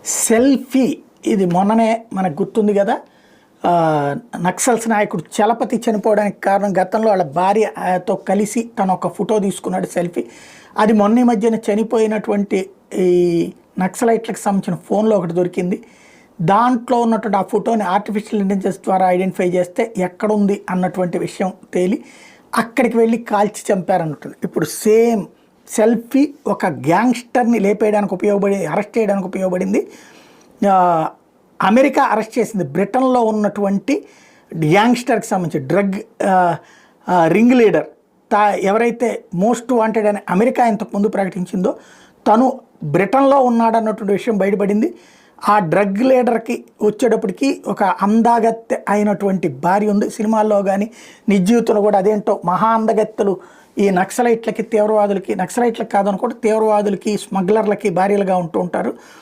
Selfie ఇది మొన్ననే మనకు గుర్తుంది కదా. నక్సల్స్ నాయకుడు చలపతి చనిపోవడానికి కారణం గతంలో వాళ్ళ భార్యతో కలిసి తను ఒక ఫోటో తీసుకున్నాడు సెల్ఫీ. అది మొన్న ఈ మధ్యన చనిపోయినటువంటి ఈ నక్సలైట్లకు సంబంధించిన ఫోన్లో ఒకటి దొరికింది. దాంట్లో ఉన్నటువంటి ఆ ఫోటోని ఆర్టిఫిషియల్ ఇంటెలిజెన్స్ ద్వారా ఐడెంటిఫై చేస్తే ఎక్కడుంది అన్నటువంటి విషయం తేలి అక్కడికి వెళ్ళి కాల్చి చంపారన్నట్టుంది. ఇప్పుడు సేమ్ సెల్ఫీ ఒక గ్యాంగ్స్టర్ని లేపేయడానికి అరెస్ట్ చేయడానికి ఉపయోగపడింది. అమెరికా అరెస్ట్ చేసింది బ్రిటన్లో ఉన్నటువంటి గ్యాంగ్స్టర్కి సంబంధించి డ్రగ్ రింగ్ లీడర్ ఎవరైతే మోస్ట్ వాంటెడ్ అని అమెరికా ఇంతకుముందు ప్రకటించిందో తను బ్రిటన్లో ఉన్నాడన్నటువంటి విషయం బయటపడింది. ఆ డ్రగ్ లీడర్కి వచ్చేటప్పటికి ఒక అందగత్తె అయినటువంటి భార్య ఉంది. సినిమాల్లో కానీ నిజ జీవితంలో కూడా అదేంటో మహా అందగత్తెలు ఈ నక్సలైట్లకి తీవ్రవాదులకి, నక్సలైట్లకు కాదనుకోండి తీవ్రవాదులకి స్మగ్లర్లకి భార్యలుగా ఉంటూ ఉంటారు.